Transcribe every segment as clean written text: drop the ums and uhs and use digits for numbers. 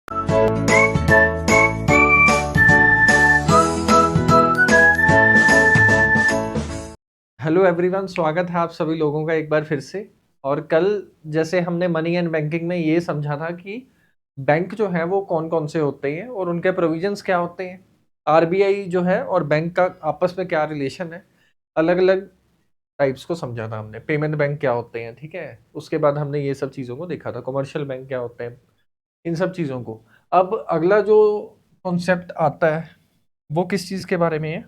Hello everyone, स्वागत है आप सभी लोगों का एक बार फिर से। और कल जैसे हमने मनी एंड बैंकिंग में ये समझा था कि बैंक जो है वो कौन कौन से होते हैं और उनके प्रोविजंस क्या होते हैं, आरबीआई जो है और बैंक का आपस में क्या रिलेशन है, अलग अलग टाइप्स को समझा था हमने। पेमेंट बैंक क्या होते हैं, ठीक है। उसके बाद हमने ये सब चीज़ों को देखा था, कमर्शियल बैंक क्या होते हैं, इन सब चीज़ों को। अब अगला जो कॉन्सेप्ट आता है वो किस चीज़ के बारे में है,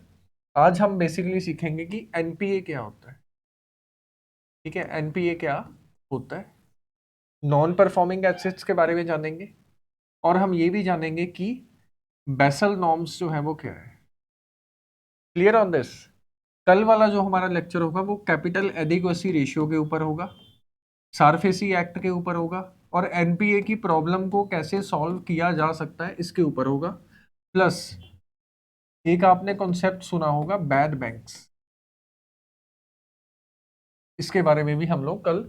आज हम बेसिकली सीखेंगे कि एनपीए क्या होता है। ठीक है, एनपीए क्या होता है, नॉन परफॉर्मिंग एसेट्स के बारे में जानेंगे। और हम ये भी जानेंगे कि बेसल नॉर्म्स जो है वो क्या है। Clear on this. कल वाला जो हमारा लेक्चर होगा वो कैपिटल एडिक्वेसी रेशियो के ऊपर होगा, सारफेसी एक्ट के ऊपर होगा, और एनपीए की प्रॉब्लम को कैसे सॉल्व किया जा सकता है इसके ऊपर होगा। प्लस एक आपने कॉन्सेप्ट सुना होगा बैड बैंक्स, इसके बारे में भी हम लोग कल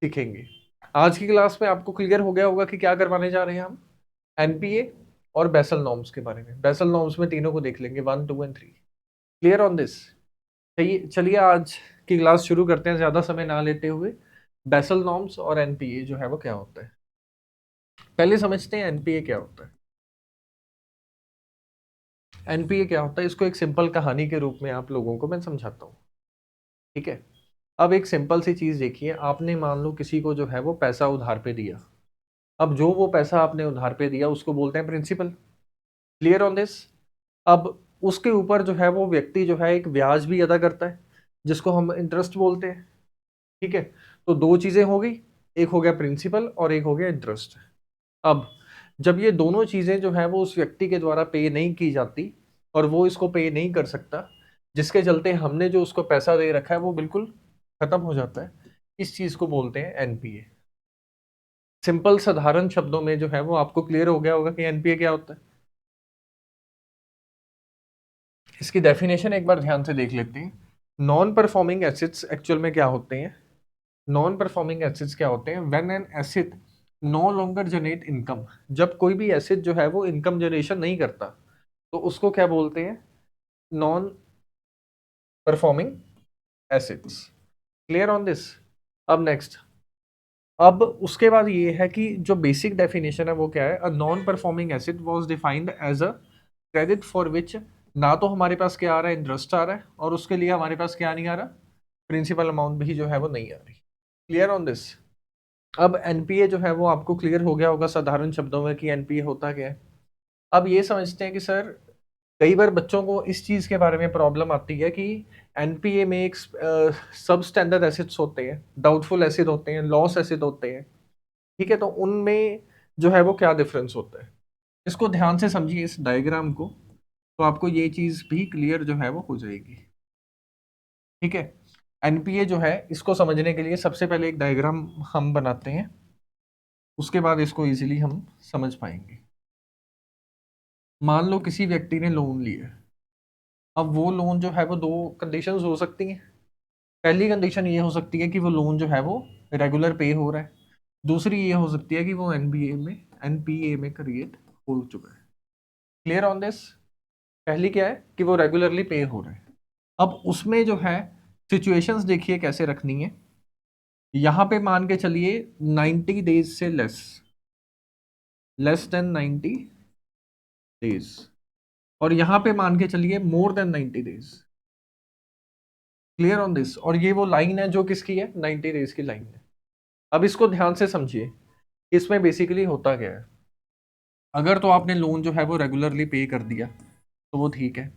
सीखेंगे। आज की क्लास में आपको क्लियर हो गया होगा कि क्या करवाने जा रहे हैं हम, एनपीए और बेसल नॉर्म्स के बारे में। बेसल नॉर्म्स में तीनों को देख लेंगे, 1, 2 एंड 3। Clear on this. चलिए चलिए आज की क्लास शुरू करते हैं ज्यादा समय ना लेते हुए। बेसल नॉर्म्स और एनपीए जो है वो क्या होता है, पहले समझते हैं एनपीए क्या होता है। एनपीए क्या होता है, इसको एक सिंपल कहानी के रूप में आप लोगों को मैं समझाता हूँ। ठीक है, अब एक सिंपल सी चीज देखिए, आपने मान लो किसी को जो है वो पैसा उधार पे दिया। अब जो वो पैसा आपने उधार पे दिया उसको बोलते हैं प्रिंसिपल। Clear on this. अब उसके ऊपर जो है वो व्यक्ति जो है एक ब्याज भी अदा करता है, जिसको हम इंटरेस्ट बोलते हैं। ठीक है, तो दो चीजें हो गई, एक हो गया प्रिंसिपल और एक हो गया इंटरेस्ट। अब जब ये दोनों चीजें जो है वो उस व्यक्ति के द्वारा पे नहीं की जाती और वो इसको पे नहीं कर सकता, जिसके चलते हमने जो उसको पैसा दे रखा है वो बिल्कुल खत्म हो जाता है, इस चीज को बोलते हैं एनपीए। सिंपल साधारण शब्दों में जो है वो आपको क्लियर हो गया होगा कि एनपीए क्या होता है। इसकी डेफिनेशन एक बार ध्यान से देख लेते हैं। नॉन परफॉर्मिंग एसेट्स एक्चुअल में क्या होते हैं। नॉन परफॉर्मिंग एसेट्स क्या होते हैं, when an asset no longer generate income. जब कोई भी एसेट जो है वो इनकम जनरेशन नहीं करता तो उसको क्या बोलते हैं, non performing assets. Clear on this. अब नेक्स्ट, अब उसके बाद ये है कि जो बेसिक डेफिनेशन है वो क्या है, a non performing asset was defined as a credit for which ना तो हमारे पास क्या आ रहा है, इंटरेस्ट आ रहा है, और उसके लिए हमारे पास क्या नहीं आ रहा, प्रिंसिपल अमाउंट भी जो है वो नहीं आ रही। Clear on this. अब एनपीए जो है वो आपको क्लियर हो गया होगा साधारण शब्दों में कि एनपीए होता क्या है। अब ये समझते हैं कि सर कई बार बच्चों को इस चीज के बारे में प्रॉब्लम आती है कि एनपीए में एक सब स्टैंडर्ड एसेट्स होते हैं, डाउटफुल एसेट होते हैं, लॉस एसेट होते हैं। ठीक है, तो उनमें जो है वो क्या डिफरेंस होता है, इसको ध्यान से समझिए इस डायग्राम को, तो आपको ये चीज भी क्लियर जो है वो हो जाएगी। ठीक है, एनपीए जो है इसको समझने के लिए सबसे पहले एक डायग्राम हम बनाते हैं, उसके बाद इसको इजीली हम समझ पाएंगे। मान लो किसी व्यक्ति ने लोन लिया। अब वो लोन जो है वो दो कंडीशंस हो सकती हैं। पहली कंडीशन ये हो सकती है कि वो लोन जो है वो रेगुलर पे हो रहा है। दूसरी ये हो सकती है कि वो एनपीए में क्रिएट हो चुका है। Clear on this. पहली क्या है कि वो रेगुलरली पे हो रहा है। अब उसमें जो है सिचुएशंस देखिए कैसे रखनी है। यहां पे मान के चलिए 90 डेज से लेस देन 90 डेज, और यहां पे मान के चलिए more than 90 days. Clear on this. और ये वो लाइन है जो किसकी है, 90 डेज की लाइन है। अब इसको ध्यान से समझिए, इसमें बेसिकली होता क्या है। अगर तो आपने लोन जो है वो रेगुलरली पे कर दिया तो वो ठीक है।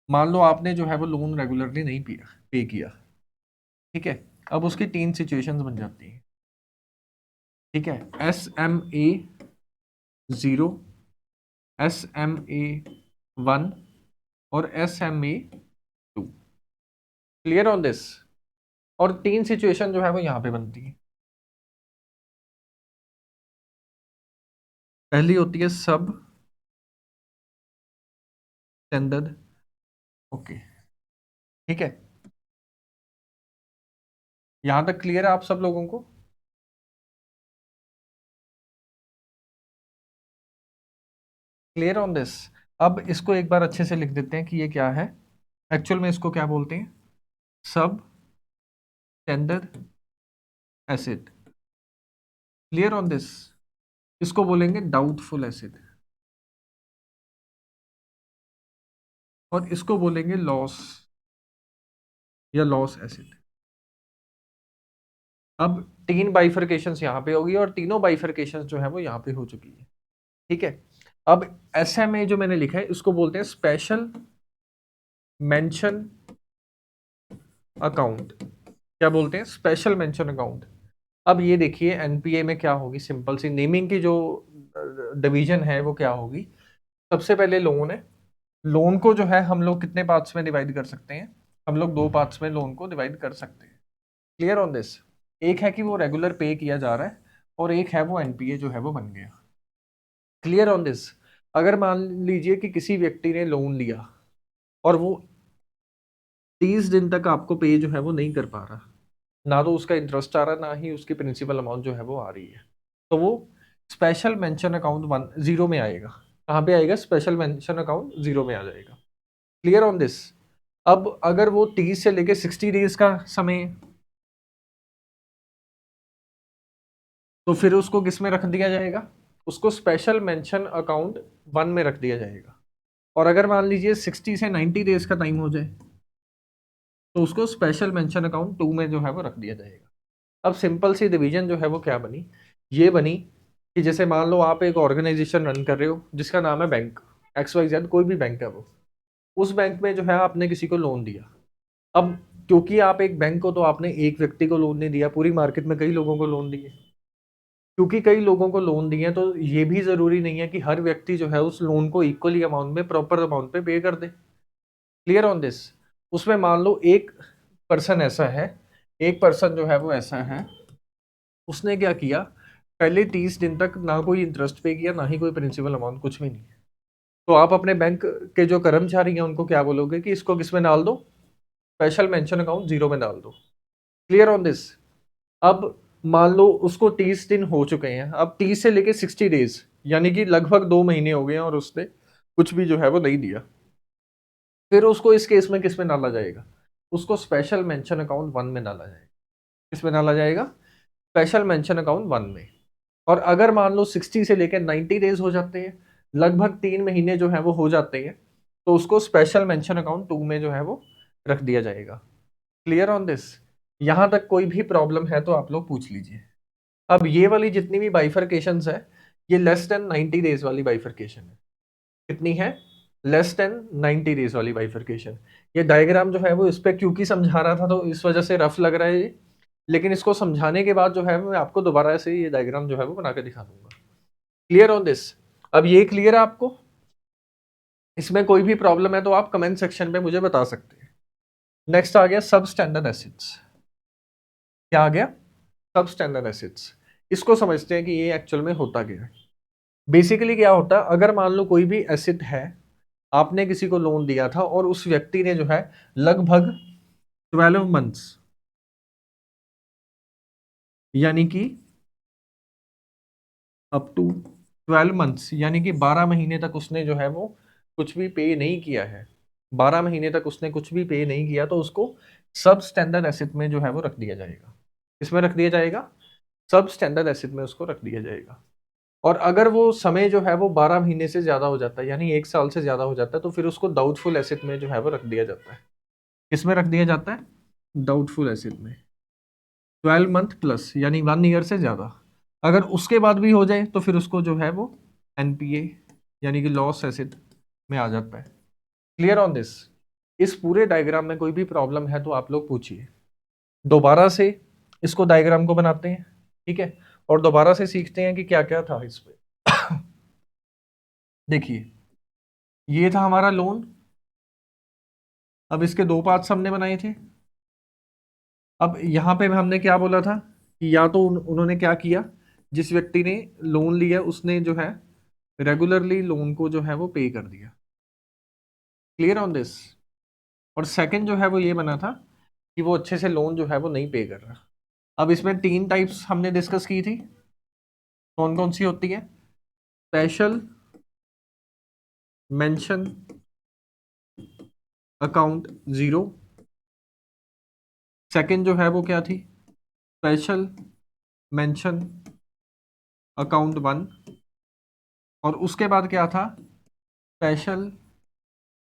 मान लो आपने जो है वो लोन रेगुलरली नहीं पे किया। ठीक है, अब उसकी तीन सिचुएशंस बन जाती हैं। ठीक है, SMA 0, SMA 1 और SMA 2। Clear on this. और तीन सिचुएशन जो है वो यहाँ पे बनती है। पहली होती है सब स्टैंडर्ड। ओके, ठीक है, यहां तक क्लियर है आप सब लोगों को। Clear on this. अब इसको एक बार अच्छे से लिख देते हैं कि ये क्या है। एक्चुअल में इसको क्या बोलते हैं, सब standard acid. Clear on this. इसको बोलेंगे डाउटफुल एसिड और इसको बोलेंगे लॉस या लॉस एसिड। अब तीन बाइफरकेशंस यहाँ पे होगी और तीनों बाइफरकेशंस जो है वो यहाँ पे हो चुकी है। ठीक है। अब SMA जो मैंने लिखा है इसको बोलते हैं स्पेशल मेंशन अकाउंट। क्या बोलते हैं, स्पेशल मेंशन अकाउंट। अब ये देखिए एनपीए में क्या होगी, सिंपल सी नेमिंग की जो डिवीजन है वो क्या होगी। सबसे पहले लोन है। लोन को जो है हम लोग कितने पार्ट्स में डिवाइड कर सकते हैं, हम लोग दो पार्ट्स में लोन को डिवाइड कर सकते हैं। Clear on this. एक है कि वो रेगुलर पे किया जा रहा है और एक है वो एनपीए जो है वो बन गया। Clear on this. अगर मान लीजिए कि किसी व्यक्ति ने लोन लिया और वो 30 दिन तक आपको पे जो है वो नहीं कर पा रहा, ना तो उसका इंटरेस्ट आ रहा ना ही उसकी प्रिंसिपल अमाउंट जो है वो आ रही है, तो वो स्पेशल मेंशन अकाउंट 1 0 में आएगा। कहाँ पे आएगा, स्पेशल मेंशन अकाउंट 0 में आ जाएगा। Clear on this. अब अगर वो 30 से लेके 60 डेज का समय है, तो फिर उसको किस में रख दिया जाएगा, उसको स्पेशल मेंशन अकाउंट 1 में रख दिया जाएगा। और अगर मान लीजिए 60 से 90 डेज का टाइम हो जाए तो उसको स्पेशल मेंशन अकाउंट 2 में जो है वो रख दिया जाएगा। अब सिंपल सी डिवीजन जो है वो क्या बनी, ये बनी कि जैसे मान लो आप एक ऑर्गेनाइजेशन रन कर रहे हो जिसका नाम है बैंक XYZ, कोई भी बैंक है वो। उस बैंक में जो है आपने किसी को लोन दिया। अब क्योंकि आप एक बैंक हो तो आपने एक व्यक्ति को लोन नहीं दिया, पूरी मार्केट में कई लोगों को लोन दिए। क्योंकि कई लोगों को लोन दिए तो ये भी जरूरी नहीं है कि हर व्यक्ति जो है उस लोन को इक्वली अमाउंट में प्रॉपर अमाउंट पे पे कर दे। Clear on this. उसमें मान लो एक पर्सन ऐसा है, एक पर्सन जो है वो ऐसा है, उसने क्या किया, पहले 30 दिन तक ना कोई इंटरेस्ट पे किया ना ही कोई प्रिंसिपल अमाउंट, कुछ भी नहीं। तो आप अपने बैंक के जो कर्मचारी हैं उनको क्या बोलोगे कि इसको किस में डाल दो, स्पेशल मेंशन अकाउंट 0 में डाल दो। Clear on this. अब मान लो उसको 30 दिन हो चुके हैं, अब 30 से लेके 60 डेज यानी कि लगभग 2 महीने हो गए हैं और उसने कुछ भी जो है वो नहीं दिया। फिर उसको इस केस में किस में डाला जाएगा, उसको स्पेशल मेंशन अकाउंट 1 में डाला जाएगा। किस में डाला जाएगा, स्पेशल मेंशन अकाउंट 1 में। और अगर मान लो 60 से लेकर 90 डेज हो जाते हैं, लगभग 3 महीने जो है वो हो जाते हैं, तो उसको स्पेशल मेंशन अकाउंट 2 में जो है वो रख दिया जाएगा। Clear on this. यहां तक कोई भी प्रॉब्लम है तो आप लोग पूछ लीजिए। अब ये वाली जितनी भी बाइफरकेशंस है, ये लेस देन 90 डेज वाली बाइफरकेशन है। कितनी है, लेस देन 90 डेज वाली बाइफरकेशन। ये डायग्राम जो है वो इस पे क्योंकि समझा रहा था तो इस वजह से रफ लग रहा है ये, लेकिन इसको समझाने के बाद जो है मैं आपको दोबारा से ये डायग्राम जो है वो बना के दिखा दूंगा। Clear on this. अब ये क्लियर है आपको, इसमें कोई भी प्रॉब्लम है तो आप कमेंट सेक्शन पे मुझे बता सकते हैं। नेक्स्ट आ गया सब स्टैंडर्ड एसिड्स। क्या आ गया, सब स्टैंडर्ड एसिड्स। इसको समझते हैं कि ये एक्चुअल में होता क्या है। बेसिकली क्या होता है, अगर मान लो कोई भी एसिड है, आपने किसी को लोन दिया था और उस व्यक्ति ने जो है लगभग 12 मंथ्स यानी कि अप टू 12 मंथ्स यानी कि 12 महीने तक उसने जो है वो कुछ भी पे नहीं किया है, 12 महीने तक उसने कुछ भी पे नहीं किया, तो उसको सब स्टैंडर्ड एसिड में जो है वो रख दिया जाएगा। इसमें रख दिया जाएगा, सब स्टैंडर्ड एसिड में उसको रख दिया जाएगा। और अगर वो समय जो है वो 12 महीने से ज्यादा हो जाता है यानी 1 साल से ज्यादा हो जाता है, तो फिर उसको डाउटफुल एसिड में जो है वो रख दिया जाता है। किसमें रख दिया जाता है, डाउटफुल एसिड में। 12 मंथ प्लस यानी 1 ईयर से ज्यादा। अगर उसके बाद भी हो जाए तो फिर उसको जो है वो एनपीए यानी कि लॉस एसिड में आ जाता है। Clear on this. इस पूरे डायग्राम में कोई भी प्रॉब्लम है तो आप लोग पूछिए। दोबारा से इसको डायग्राम को बनाते हैं, ठीक है, और दोबारा से सीखते हैं कि क्या क्या था इसमें। देखिए, ये था हमारा लोन। अब इसके दो पार्ट्स हमने बनाए थे। अब यहाँ पे हमने क्या बोला था कि या तो उन्होंने क्या किया, जिस व्यक्ति ने लोन लिया उसने जो है रेगुलरली लोन को जो है वो पे कर दिया। Clear on this. और सेकंड जो है वो ये बना था कि वो अच्छे से लोन जो है वो नहीं पे कर रहा। अब इसमें तीन टाइप्स हमने डिस्कस की थी, कौन कौन सी होती है, स्पेशल मेंशन अकाउंट 0। सेकंड जो है वो क्या थी, स्पेशल मेंशन अकाउंट 1। और उसके बाद क्या था, स्पेशल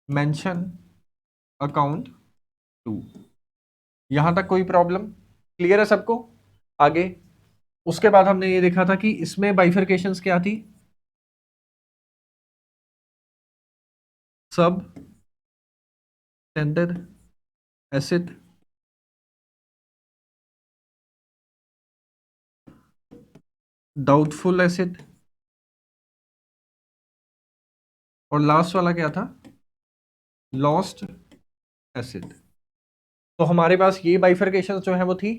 मेंशन अकाउंट 2। यहां तक कोई प्रॉब्लम क्लियर है सबको? आगे उसके बाद हमने ये देखा था कि इसमें बाइफरकेशंस क्या थी, सब स्टैंडर्ड एसिड, डाउटफुल एसिड, और लास्ट वाला क्या था, लॉस्ट एसिड। तो हमारे पास ये बाइफरकेशंस जो है वो थी।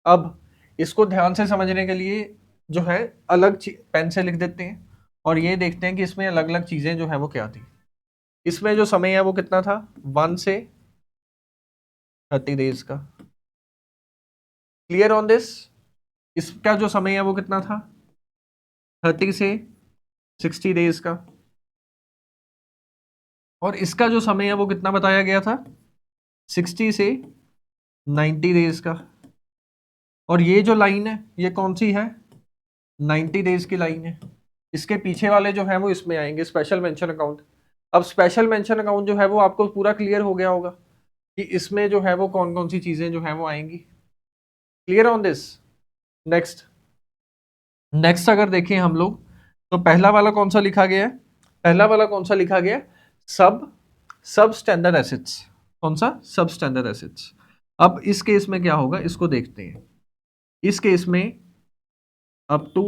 अब इसको ध्यान से समझने के लिए जो है अलग पेन से लिख देते हैं और ये देखते हैं कि इसमें अलग अलग चीजें जो है वो क्या थी। इसमें जो समय है वो कितना था, 1 से 30 डेज का। Clear on this? इसका जो समय है वो कितना था, 30 से 60 डेज का। और इसका जो समय है वो कितना बताया गया था, 60 से 90 डेज का। और ये जो लाइन है ये कौन सी है, 90 डेज की लाइन है। इसके पीछे वाले जो है वो इसमें आएंगे, स्पेशल मेंशन अकाउंट। अब स्पेशल मेंशन अकाउंट जो है वो आपको पूरा क्लियर हो गया होगा कि इसमें जो है वो कौन कौन सी चीजें जो है वो आएंगी। Clear on this? Next next अगर देखें हम लोग तो पहला वाला कौन सा लिखा गया है, पहला वाला कौन सा लिखा गया, सब सब स्टैंडर्ड एसिड्स। कौन सा, सब स्टैंडर्ड एसिड्स। अब इस केस में क्या होगा इसको देखते हैं। इस केस में अप टू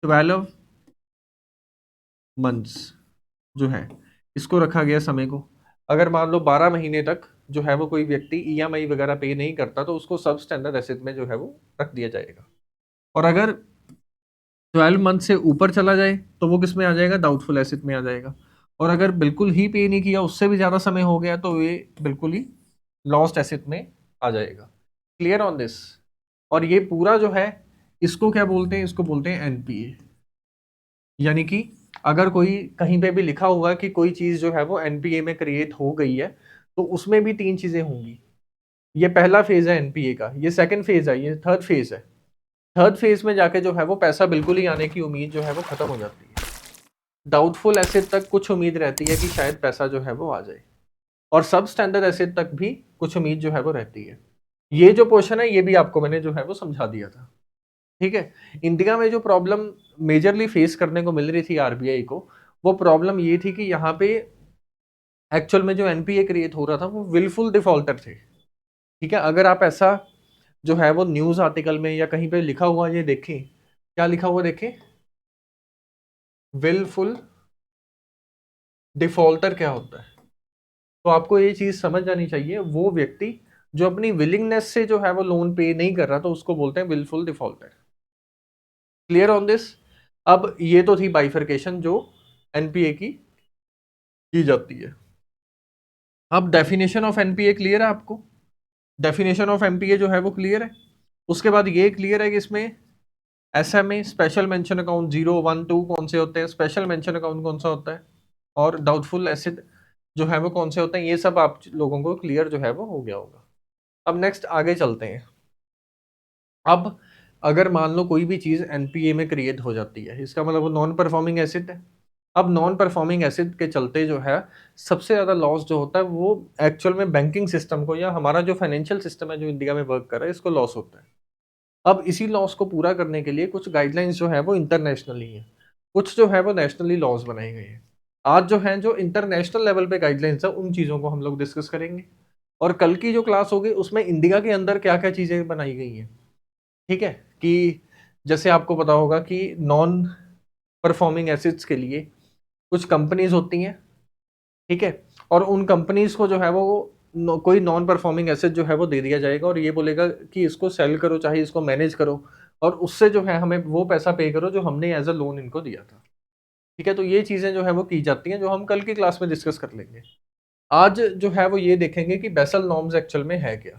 12 मंथ्स जो है इसको रखा गया समय को। अगर मान लो 12 महीने तक जो है वो कोई व्यक्ति ईएमआई वगैरह पे नहीं करता तो उसको सब स्टैंडर्ड एसिड में जो है वो रख दिया जाएगा। और अगर 12 मंथ से ऊपर चला जाए तो वो किस में आ जाएगा, डाउटफुल एसिड में आ जाएगा। और अगर बिल्कुल ही पे नहीं किया, उससे भी ज्यादा समय हो गया, तो ये बिल्कुल ही लॉस्ट एसिड में आ जाएगा। Clear on this? और ये पूरा जो है इसको क्या बोलते हैं, इसको बोलते हैं एनपीए। यानी कि अगर कोई कहीं पे भी लिखा हुआ कि कोई चीज जो है वो एनपीए में क्रिएट हो गई है तो उसमें भी 3 चीजें होंगी। ये पहला फेज है एनपीए का, ये सेकंड फेज है, ये थर्ड फेज है। थर्ड फेज में जाके जो है वो पैसा बिल्कुल ही आने की उम्मीद जो है वो खत्म हो जाती है। डाउटफुल एसिड तक कुछ उम्मीद रहती है कि शायद पैसा जो है वो आ जाए, और सब स्टैंडर्ड एसिड तक भी कुछ उम्मीद जो है वो रहती है। ये जो पोर्शन है ये भी आपको मैंने जो है वो समझा दिया था। ठीक है। इंडिया में जो प्रॉब्लम मेजरली फेस करने को मिल रही थी आरबीआई को, वो प्रॉब्लम ये थी कि यहाँ पे एक्चुअल में जो एनपीए क्रिएट हो रहा था वो विलफुल डिफॉल्टर थे। ठीक है। अगर आप ऐसा जो है वो न्यूज आर्टिकल में या कहीं पे लिखा हुआ ये देखें, क्या लिखा हुआ देखें, विलफुल डिफॉल्टर क्या होता है, तो आपको ये चीज समझ जानी चाहिए। वो व्यक्ति जो अपनी विलिंगनेस से जो है वो लोन पे नहीं कर रहा तो उसको बोलते हैं wilful defaulter. Clear on this? अब ये तो थी बाइफरकेशन जो एनपीए की जाती है। अब डेफिनेशन ऑफ एनपीए क्लियर है आपको? डेफिनेशन ऑफ एनपीए जो है वो क्लियर है। उसके बाद ये क्लियर है कि इसमें एसएमए, स्पेशल मेंशन अकाउंट 0, 1, 2 कौन से होते हैं, स्पेशल मेंशन अकाउंट कौन सा होता है, और डाउटफुल एसिड जो है वो कौन से होते हैं, ये सब आप लोगों को क्लियर जो है वो हो गया होगा। अब नेक्स्ट आगे चलते हैं। अब अगर मान लो कोई भी चीज एनपीए में क्रिएट हो जाती है, इसका मतलब वो नॉन परफॉर्मिंग एसिड है। अब नॉन परफॉर्मिंग एसिड के चलते जो है सबसे ज्यादा लॉस जो होता है वो एक्चुअल में बैंकिंग सिस्टम को, या हमारा जो फाइनेंशियल सिस्टम है जो इंडिया में वर्क कर रहा है, इसको लॉस होता है। अब इसी लॉस को पूरा करने के लिए कुछ गाइडलाइंस जो है वो इंटरनेशनली है, कुछ जो है वो नेशनली लॉज बनाए गए हैं। आज जो है जो इंटरनेशनल लेवल पे गाइडलाइंस है उन चीजों को हम लोग डिस्कस करेंगे, और कल की जो क्लास होगी उसमें इंडिया के अंदर क्या क्या चीजें बनाई गई हैं। ठीक है। कि जैसे आपको पता होगा कि नॉन परफॉर्मिंग एसिड्स के लिए कुछ कंपनीज होती हैं। ठीक है। और उन कंपनीज को जो है वो कोई नॉन परफॉर्मिंग एसेट जो है वो दे दिया जाएगा और ये बोलेगा कि इसको सेल करो, चाहे इसको मैनेज करो, और उससे जो है हमें वो पैसा पे करो जो हमने एज अ लोन इनको दिया था। ठीक है। तो ये चीजें जो है वो की जाती हैं जो हम कल की क्लास में डिस्कस कर लेंगे। आज जो है वो ये देखेंगे कि बेसल नॉर्म्स एक्चुअल में है क्या।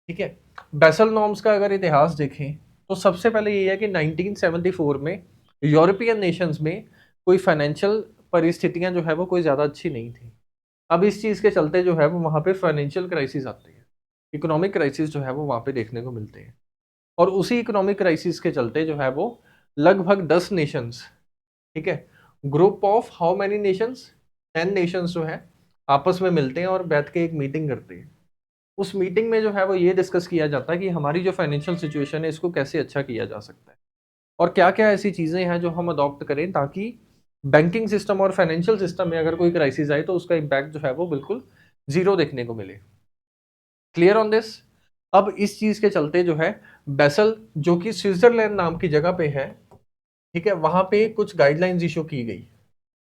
ठीक है। बेसल नॉर्म्स का अगर इतिहास देखें तो सबसे पहले ये है कि 1974 में यूरोपियन नेशंस में कोई फाइनेंशियल परिस्थितियां जो है वो कोई ज़्यादा अच्छी नहीं थी। अब इस चीज़ के चलते जो है वो वहाँ पे फाइनेंशियल क्राइसिस आते हैं, इकोनॉमिक क्राइसिस जो है वो वहाँ पे देखने को मिलते हैं। और उसी इकोनॉमिक क्राइसिस के चलते जो है वो लगभग 10 नेशंस, ठीक है, group of how many Nations, 10 Nations जो है आपस में मिलते हैं और बैठ के एक मीटिंग करते हैं। उस मीटिंग में जो है वो ये डिस्कस किया जाता है कि हमारी जो फाइनेंशियल सिचुएशन है इसको कैसे अच्छा किया जा सकता है, और क्या क्या ऐसी चीज़ें हैं जो हम अडॉप्ट करें ताकि बैंकिंग सिस्टम और फाइनेंशियल सिस्टम में अगर कोई क्राइसिस आए तो उसका इम्पैक्ट जो है वो बिल्कुल जीरो देखने को मिले। Clear on this. अब इस चीज़ के चलते जो है बेसल, जो कि स्विट्जरलैंड नाम की जगह पे है, ठीक है, वहां पे कुछ गाइडलाइंस इशू की गई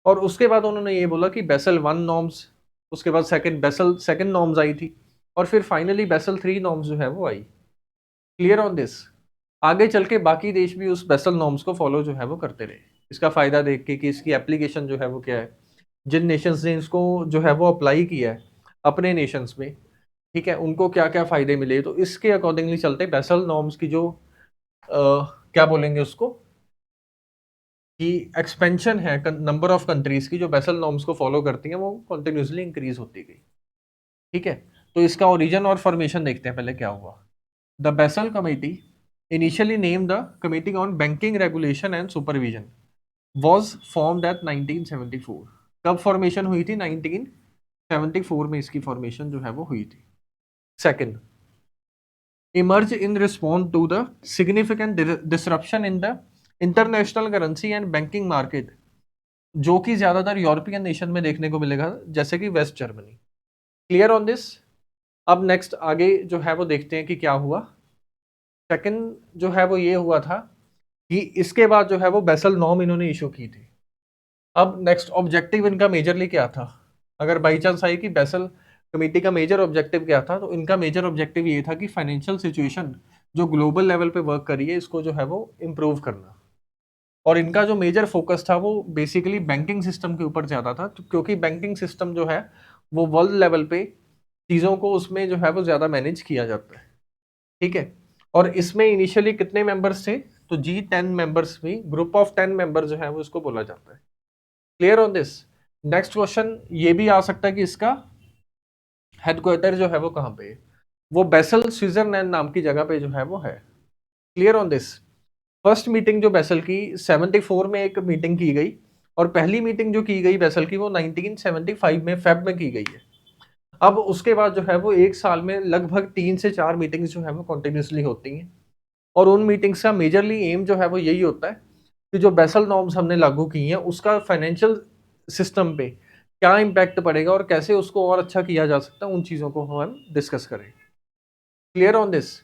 और उसके बाद उन्होंने ये बोला कि बेसल 1 नॉर्म्स, उसके बाद सेकंड बेसल सेकंड नॉर्म्स आई थी और फिर फाइनली बेसल 3 नॉर्म्स जो है वो आई। Clear on this. आगे चल के बाकी देश भी उस बेसल नॉर्म्स को फॉलो जो है वो करते रहे, इसका फायदा देख के कि इसकी एप्लीकेशन जो है वो क्या है, जिन नेशंस ने इसको जो है वो अप्लाई किया है अपने नेशंस में, ठीक है, उनको क्या क्या फायदे मिले, तो इसके अकॉर्डिंगली चलते बेसल नॉर्म्स की जो क्या बोलेंगे उसको कि एक्सपेंशन है नंबर ऑफ कंट्रीज की जो बेसल नॉर्म्स को फॉलो करती हैं वो कंटिन्यूसली इंक्रीज होती गई। ठीक है, तो इसका ओरिजिन और फॉर्मेशन देखते हैं पहले क्या हुआ। The basal committee, initially named the committee on banking regulation and supervision, was formed at 1974। कब फॉर्मेशन हुई थी? 1974 में इसकी फॉर्मेशन जो है वो हुई थी। Second, emerge in response to the significant disruption in the international currency and banking market, जो कि ज्यादातर यूरोपियन नेशन में देखने को मिलेगा जैसे कि West Germany. Clear on this. अब नेक्स्ट आगे जो है वो देखते हैं कि क्या हुआ। सेकंड जो है वो ये हुआ था कि इसके बाद जो है वो बेसल नॉर्म इन्होंने इशू की थी। अब नेक्स्ट ऑब्जेक्टिव इनका मेजरली क्या था, अगर बाई चांस आई कि बेसल कमेटी का मेजर ऑब्जेक्टिव क्या था, तो इनका मेजर ऑब्जेक्टिव ये था कि फाइनेंशियल सिचुएशन जो ग्लोबल लेवल पे वर्क करी है इसको जो है वो इम्प्रूव करना। और इनका जो मेजर फोकस था वो बेसिकली बैंकिंग सिस्टम के ऊपर ज़्यादा था, तो क्योंकि बैंकिंग सिस्टम जो है वो वर्ल्ड लेवल पे चीज़ों को उसमें जो है वो ज़्यादा मैनेज किया जाता है। ठीक है, और इसमें इनिशियली कितने मेंबर्स थे? तो G10 मेंबर्स भी, ग्रुप ऑफ 10 मेंबर जो है वो इसको बोला जाता है। Clear on this. Next question ये भी आ सकता है कि इसका हेडक्वार्टर जो है वो कहाँ पे है? वो बेसल स्विट्जरलैंड नाम की जगह पे जो है वो है। Clear on this. First meeting जो बेसल की 74 में एक मीटिंग की गई और पहली मीटिंग जो की गई बेसल की वो 1975 में फेब में की गई है। अब उसके बाद जो है वो एक साल में लगभग 3 से 4 मीटिंग्स जो है वो कंटिन्यूसली होती हैं और उन मीटिंग्स का मेजरली एम जो है वो यही होता है कि जो बेसल नॉर्म्स हमने लागू की हैं उसका फाइनेंशियल सिस्टम पे क्या इम्पैक्ट पड़ेगा और कैसे उसको और अच्छा किया जा सकता है, उन चीज़ों को हम डिस्कस करें। Clear on this.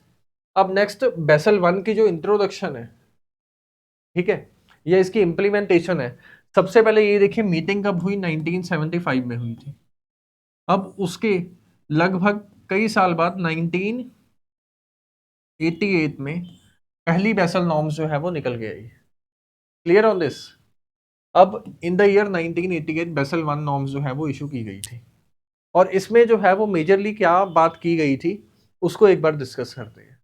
अब नेक्स्ट बेसल 1 की जो इंट्रोडक्शन है, ठीक है, ये इसकी इम्प्लीमेंटेशन है। सबसे पहले ये देखिए मीटिंग कब हुई? 1975 में हुई थी। अब उसके लगभग कई साल बाद 1988 में पहली बेसल नॉर्म्स जो है वो निकल के आई। Clear on this. अब in the year 1988 Basel 1 norms जो है वो इशू की गई थी और इसमें जो है वो मेजरली क्या बात की गई थी उसको एक बार डिस्कस करते हैं।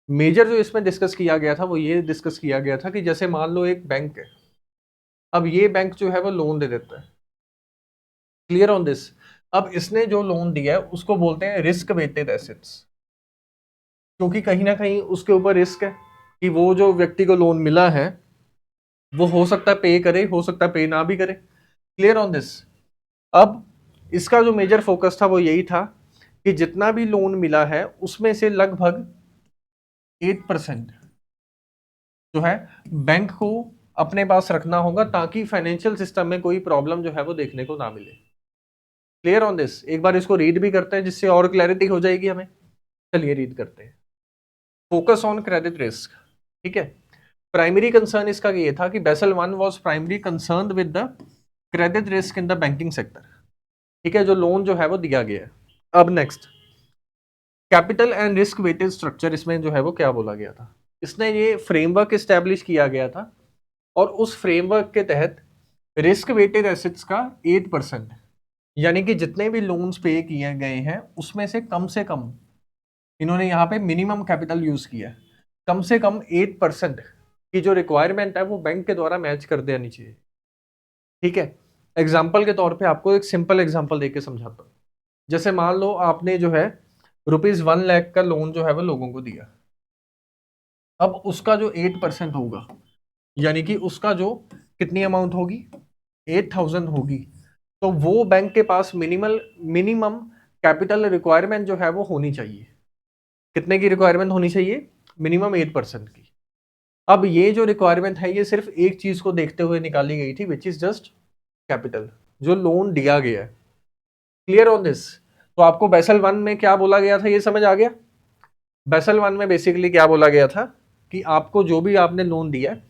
मेजर जो इसमें डिस्कस किया गया था वो ये डिस्कस किया गया था कि जैसे मान लो एक बैंक है, अब ये बैंक जो है वो लोन दे देता है। Clear on this. अब इसने जो लोन दिया है उसको बोलते हैं रिस्क वेटेड एसेट्स, क्योंकि कहीं ना कहीं उसके ऊपर रिस्क है कि वो जो व्यक्ति को लोन मिला है वो हो सकता है पे करे, हो सकता है पे ना भी करे। Clear on this. अब इसका जो मेजर फोकस था वो यही था कि जितना भी लोन मिला है उसमें से लगभग 8% जो है बैंक को अपने पास रखना होगा ताकि फाइनेंशियल सिस्टम में कोई प्रॉब्लम जो है वो देखने को ना मिले। Clear on this. एक बार इसको रीड भी करते हैं जिससे और क्लैरिटी हो जाएगी हमें। चलिए रीड करते हैं। Focus on credit risk. ठीक है, प्राइमरी कंसर्न इसका ये था कि Basel 1 was primary concern with the credit risk in the banking sector. ठीक है, जो लोन जो है वो दिया गया है। अब next capital and risk weighted structure, इसमें जो है वो क्या बोला गया था? इसने ये फ्रेमवर्क इस्टेब्लिश किया गया था और उस फ्रेमवर्क के तहत रिस्क वेटेड एसेट्स का 8%, यानी कि जितने भी लोन्स पे किए गए हैं उसमें से कम इन्होंने यहाँ पे मिनिमम कैपिटल यूज किया है। कम से कम 8% की जो रिक्वायरमेंट है वो बैंक के द्वारा मैच कर देनी चाहिए। ठीक है, एग्जाम्पल के तौर पे आपको एक सिंपल एग्जाम्पल देके समझाता हूँ। जैसे मान लो आपने जो है ₹1 लाख का लोन जो है वो लोगों को दिया। अब उसका जो 8% होगा, यानी कि उसका जो कितनी अमाउंट होगी, 8,000 होगी, तो वो बैंक के पास मिनिमम कैपिटल रिक्वायरमेंट जो है वो होनी चाहिए। कितने की रिक्वायरमेंट होनी चाहिए? मिनिमम 8% की। अब ये जो रिक्वायरमेंट है ये सिर्फ एक चीज को देखते हुए निकाली गई थी, विच इज जस्ट कैपिटल, जो लोन दिया गया है। Clear on this? तो आपको बेसल वन में क्या बोला गया था, ये समझ आ गया? बेसल वन में बेसिकली क्या बोला गया था कि आपको जो भी आपने लोन दिया है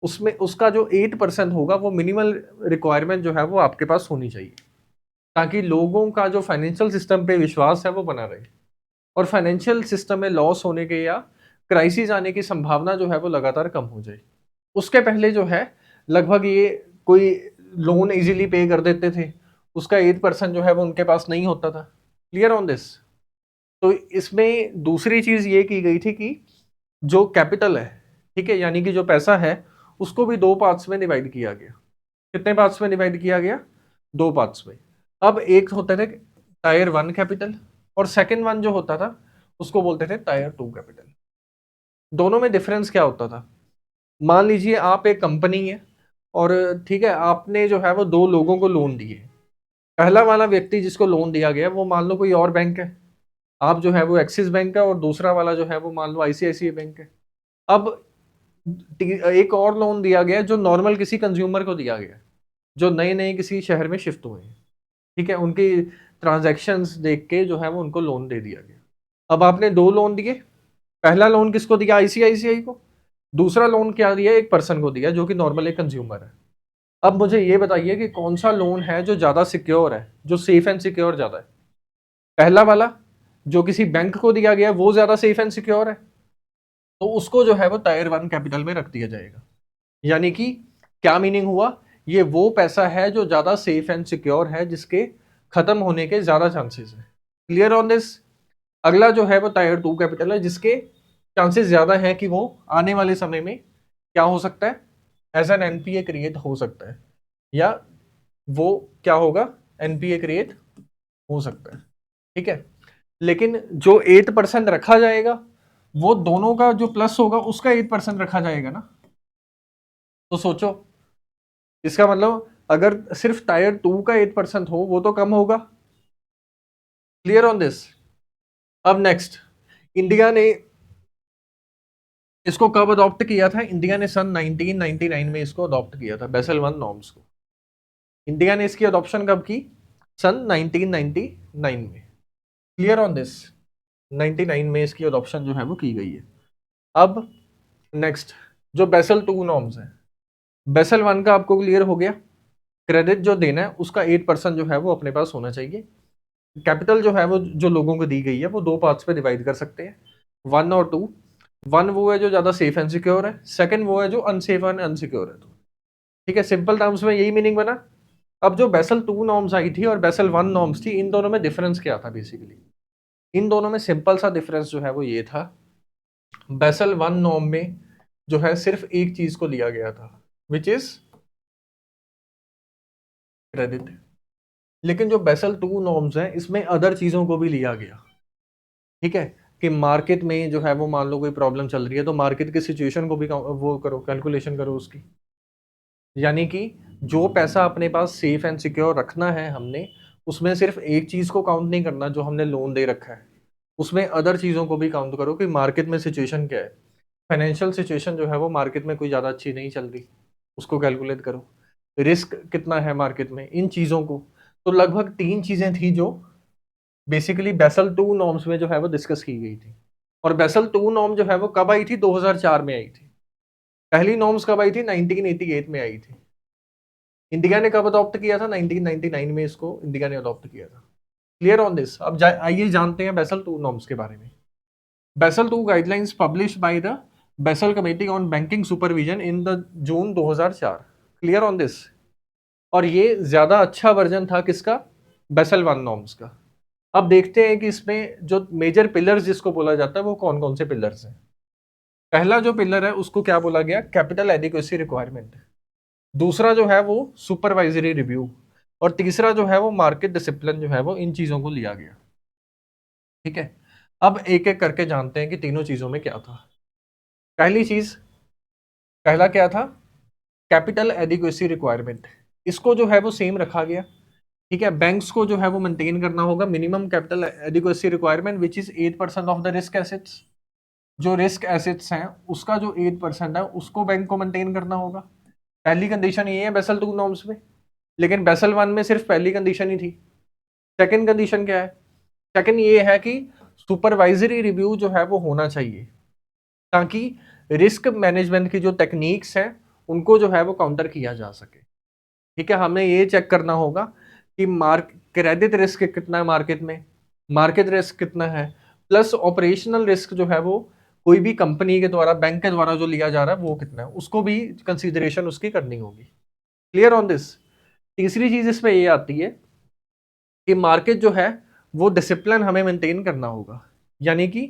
उसमें उसका जो 8% होगा वो मिनिमल रिक्वायरमेंट जो है वो आपके पास होनी चाहिए, ताकि लोगों का जो फाइनेंशियल सिस्टम पे विश्वास है वो बना रहे, और फाइनेंशियल सिस्टम में लॉस होने के या क्राइसिस आने की संभावना जो है वो लगातार कम हो जाए। उसके पहले जो है लगभग ये कोई लोन इजीली पे कर देते थे, उसका 8% जो है वो उनके पास नहीं होता था। Clear on this? तो इसमें दूसरी चीज ये की गई थी कि जो कैपिटल है, ठीक है, यानी कि जो पैसा है उसको भी दो पार्ट्स में डिवाइड किया गया। कितने पार्ट्स में डिवाइड किया गया? दो पार्ट्स में। अब एक होते थे टायर वन कैपिटल, और सेकंड वन जो होता था उसको बोलते थे टायर टू कैपिटल। दोनों में डिफरेंस क्या होता था? मान लीजिए आप एक कंपनी है, और ठीक है, आपने जो है वो दो लोगों को लोन दिए। पहला वाला व्यक्ति जिसको लोन दिया गया वो मान लो कोई और बैंक है, आप जो है वो एक्सिस बैंक है, और दूसरा वाला जो है वो मान लो आईसीआईसीआई बैंक है। अब एक और लोन दिया गया जो नॉर्मल किसी कंज्यूमर को दिया गया, जो नए नए किसी शहर में शिफ्ट हुए हैं, ठीक है, उनकी ट्रांजैक्शंस देख के जो है वो उनको लोन दे दिया गया। अब आपने दो लोन दिए, पहला लोन किसको दिया? आईसीआईसीआई को। दूसरा लोन क्या दिया? एक पर्सन को दिया जो कि नॉर्मल एक कंज्यूमर है। अब मुझे ये बताइए कि कौन सा लोन है जो ज्यादा सिक्योर है, जो सेफ एंड सिक्योर ज्यादा है? पहला वाला जो किसी बैंक को दिया गया वो ज्यादा सेफ एंड सिक्योर है, तो उसको जो है वो टायर वन कैपिटल में रख दिया जाएगा। यानी कि क्या मीनिंग हुआ? ये वो पैसा है जो ज्यादा सेफ एंड सिक्योर है, जिसके खत्म होने के ज्यादा चांसेस है। Clear on this? अगला जो है वो टायर टू कैपिटल है, जिसके चांसेस ज्यादा है कि वो आने वाले समय में क्या हो सकता है, एज एन एनपीए क्रिएट हो सकता है, या वो क्या होगा, एनपीए क्रिएट हो सकता है। ठीक है, लेकिन जो 8% रखा जाएगा वो दोनों का जो प्लस होगा उसका 8% रखा जाएगा ना। तो सोचो, इसका मतलब अगर सिर्फ टायर टू का 8% हो वो तो कम होगा। Clear on this? अब नेक्स्ट, इंडिया ने इसको कब अडॉप्ट किया था? इंडिया ने सन 1999 में इसको अडॉप्ट किया था, बेसल वन नॉर्म्स को। इंडिया ने इसकी अडॉप्शन कब की? सन 1999 में। Clear on this? 99 में इसकी अडॉप्शन जो है वो की गई है। अब नेक्स्ट, जो बेसल टू नॉर्म्स है, बेसल वन का आपको क्लियर हो गया, क्रेडिट जो देना है उसका 8% जो है वो अपने पास होना चाहिए। कैपिटल जो है वो जो लोगों को दी गई है वो दो पार्ट्स पे डिवाइड कर सकते हैं, वन और टू। वन वो है जो ज्यादा सेफ एंड सिक्योर है, सेकंड वो है जो अनसेफ एंड अनसिक्योर है। तो ठीक है, सिंपल टर्म्स में यही मीनिंग बना। अब जो बेसल टू नॉर्म्स आई थी और बेसल वन नॉर्म्स थी, इन दोनों में डिफरेंस क्या था? बेसिकली इन दोनों में सिंपल सा डिफरेंस जो है वो ये था, बेसल वन नॉर्म में जो है सिर्फ एक चीज को लिया गया था, विच इज क्रेडिट। लेकिन जो बेसल टू नॉर्म्स है इसमें अदर चीजों को भी लिया गया। ठीक है, कि मार्केट में जो है वो मान लो कोई प्रॉब्लम चल रही है तो मार्केट की सिचुएशन को भी वो करो, कैलकुलेशन करो उसकी। यानी कि जो पैसा अपने पास सेफ एंड सिक्योर रखना है हमने, उसमें सिर्फ एक चीज को काउंट नहीं करना जो हमने लोन दे रखा है, उसमें अदर चीजों को भी काउंट करो कि मार्केट में सिचुएशन क्या है। फाइनेंशियल सिचुएशन जो है वो मार्केट में कोई ज़्यादा अच्छी नहीं चल रही, उसको कैलकुलेट करो। रिस्क कितना है मार्केट में, इन चीज़ों को। तो लगभग तीन चीज़ें थी जो बेसिकली बेसल टू नॉर्म्स में जो है वो डिस्कस की गई थी। और बेसल टू नॉर्म जो है वो कब आई थी? 2004 में आई थी। पहली नॉर्म्स कब आई थी? 1988 में आई थी। इंडिया ने कब अडॉप्ट किया था? 1999 में इसको इंडिया ने अडॉप्ट किया था। Clear on this? अब आइए जानते हैं बेसल टू नॉर्म्स के बारे में। Basal to guidelines publish by the basal committee on banking supervision in the June 2004। Clear on this? और ये ज्यादा अच्छा वर्जन था किसका? बेसल वन नॉर्म्स का। अब देखते हैं कि इसमें जो मेजर पिलर्स जिसको बोला जाता है वो कौन कौन से पिलर्स हैं। पहला जो पिलर है उसको क्या बोला गया? Capital adequacy requirement. दूसरा जो है वो सुपरवाइजरी रिव्यू, और तीसरा जो है वो मार्केट डिसिप्लिन जो है वो इन चीजों को लिया गया। ठीक है, अब एक एक करके जानते हैं कि तीनों चीजों में क्या था। पहली चीज, पहला क्या था, कैपिटल एडिक्वेसी रिक्वायरमेंट, इसको जो है वो सेम रखा गया। ठीक है, बैंक्स को जो है वो मेंटेन करना होगा minimum capital adequacy requirement which is 8% of the risk assets. जो रिस्क एसेट्स हैं उसका जो 8% है उसको बैंक को मेंटेन करना होगा। पहली कंडीशन ये है बेसल 2 नॉर्म्स में, लेकिन बेसल 1 में सिर्फ पहली कंडीशन ही थी। सेकंड कंडीशन क्या है, सेकंड ये है कि सुपरवाइजरी रिव्यू जो है वो होना चाहिए, ताकि रिस्क मैनेजमेंट की जो टेक्निक्स हैं उनको जो है वो काउंटर किया जा सके। ठीक है, हमें ये चेक करना होगा कि क्रेडिट रिस्क कितना है मार्केट में, मार्केट रिस्क कितना है, प्लस ऑपरेशनल रिस्क जो है वो कोई भी कंपनी के द्वारा, बैंक के द्वारा जो लिया जा रहा है वो कितना है, उसको भी कंसीडरेशन उसकी करनी होगी। Clear on this. तीसरी चीज इसमें ये आती है कि मार्केट जो है वो डिसिप्लिन हमें मेंटेन करना होगा, यानी कि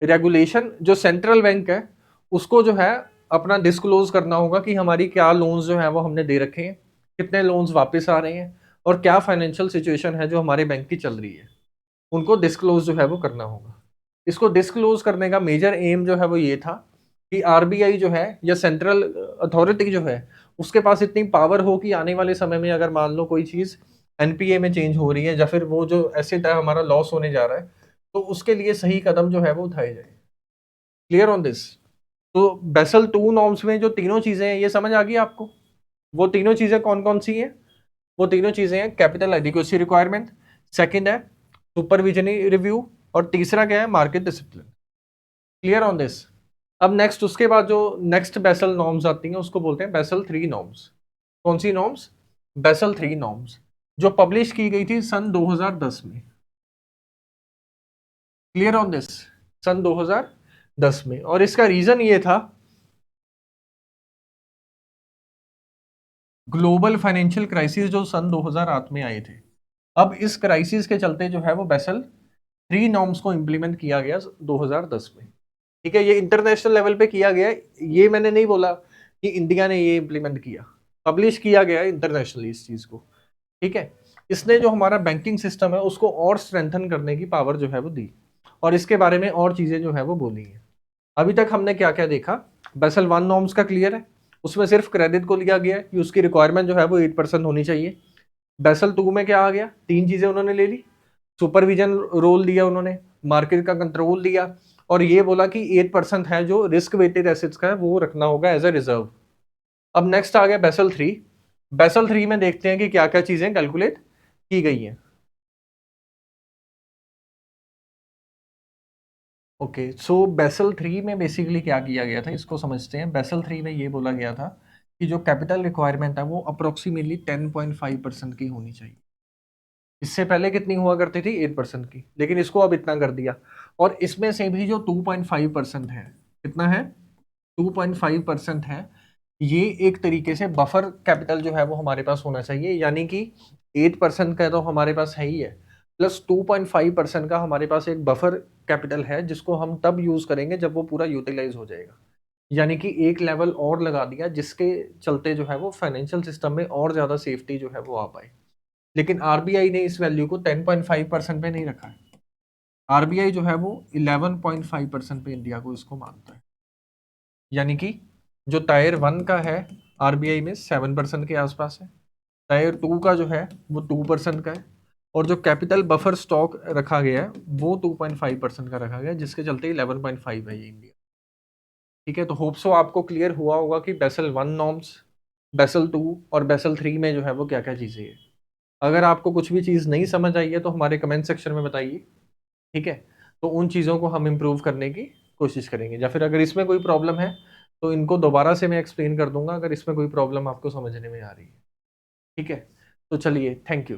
रेगुलेशन जो सेंट्रल बैंक है उसको जो है अपना डिस्क्लोज करना होगा कि हमारी क्या लोन्स जो है वो हमने दे रखे हैं, कितने लोन्स वापस आ रहे हैं, और क्या फाइनेंशियल सिचुएशन है जो हमारे बैंक की चल रही है, उनको डिस्क्लोज जो है वो करना होगा। इसको डिस्क्लोज करने का मेजर एम जो है वो ये था कि आरबीआई जो है या सेंट्रल अथॉरिटी जो है उसके पास इतनी पावर हो कि आने वाले समय में अगर मान लो कोई चीज एनपीए में चेंज हो रही है या फिर वो जो एसेट है हमारा लॉस होने जा रहा है, तो उसके लिए सही कदम जो है वो उठाए जाए। Clear on this. तो बेसल 2 नॉर्म्स में जो तीनों चीजें हैं ये समझ आ गई आपको। वो तीनों चीजें कौन कौन सी हैं, वो तीनों चीजें हैं कैपिटल एडिक्वेसी रिक्वायरमेंट, सेकंड है सुपरविजनरी रिव्यू, और तीसरा क्या है market discipline. Clear on this. अब नेक्स्ट उसके बाद जो नेक्स्ट बेसल नॉर्म्स आती हैं उसको बोलते हैं बेसल 3 नॉर्म्स। कौन सी नॉर्म्स, बेसल 3 नॉर्म्स, जो पब्लिश की गई थी सन 2010 में। क्लियर ऑन दिस, सन 2010 में, और इसका रीजन ये था ग्लोबल फाइनेंशियल क्राइसिस जो सन 2008 में आए थे। अब इस क्राइसिस के चलते जो है वो बेसल 3 नॉर्म्स को इंप्लीमेंट किया गया 2010 में। ठीक है, ये इंटरनेशनल लेवल पे किया गया, ये मैंने नहीं बोला कि इंडिया ने ये इंप्लीमेंट किया, पब्लिश किया गया इंटरनेशनली इस चीज को। ठीक है, इसने जो हमारा बैंकिंग सिस्टम है उसको और स्ट्रेंथन करने की पावर जो है वो दी, और इसके बारे में और चीजें जो है वो बोली है। अभी तक हमने क्या क्या देखा, बेसल 1 नॉर्म्स का क्लियर है, उसमें सिर्फ क्रेडिट को लिया गया कि उसकी रिक्वायरमेंट जो है वो 8% होनी चाहिए। बेसल 2 में क्या आ गया, तीन चीजें उन्होंने ले ली, सुपरविजन रोल दिया उन्होंने, मार्केट का कंट्रोल दिया, और ये बोला कि 8% है जो रिस्क वेटेड एसेट्स का है वो रखना होगा एज अ रिजर्व। अब नेक्स्ट आ गया बेसल 3। बेसल 3 में देखते हैं कि क्या क्या चीजें कैलकुलेट की गई हैं। ओके, सो बेसल 3 में बेसिकली क्या किया गया था इसको समझते हैं। बेसल 3 में ये बोला गया था कि जो कैपिटल रिक्वायरमेंट है वो अप्रोक्सीमेटली 10.5% की होनी चाहिए। इससे पहले कितनी हुआ करती थी, 8% की, लेकिन इसको अब इतना कर दिया। और इसमें से भी जो 2.5% है, कितना है, 2.5% है, ये एक तरीके से बफर कैपिटल जो है वो हमारे पास होना चाहिए, यानी कि 8% का तो हमारे पास है ही है, प्लस 2.5% का हमारे पास एक बफर कैपिटल है जिसको हम तब यूज करेंगे जब वो पूरा यूटिलाइज हो जाएगा। यानी कि एक लेवल और लगा दिया जिसके चलते जो है वो फाइनेंशियल सिस्टम में और ज्यादा सेफ्टी जो है वो आ पाए। लेकिन आरबीआई ने इस वैल्यू को 10.5% पे नहीं रखा है। आरबीआई जो है वो 11.5% पे इंडिया को इसको मानता है, यानी कि जो टायर 1 का है आरबीआई में 7% के आसपास है, टायर 2 का जो है वो 2% का है, और जो कैपिटल बफर स्टॉक रखा गया है वो 2.5% का रखा गया है, जिसके चलते 11.5 है ये इंडिया। ठीक है, तो होप सो आपको क्लियर हुआ होगा कि बेसल 1 नॉर्म्स, बेसल 2 और बेसल 3 में जो है वो क्या क्या चीज़ें हैं। अगर आपको कुछ भी चीज़ नहीं समझ आई है तो हमारे कमेंट सेक्शन में बताइए। ठीक है, तो उन चीज़ों को हम इम्प्रूव करने की कोशिश करेंगे, या फिर अगर इसमें कोई प्रॉब्लम है तो इनको दोबारा से मैं एक्सप्लेन कर दूंगा अगर इसमें कोई प्रॉब्लम आपको समझने में आ रही है। ठीक है, तो चलिए, थैंक यू।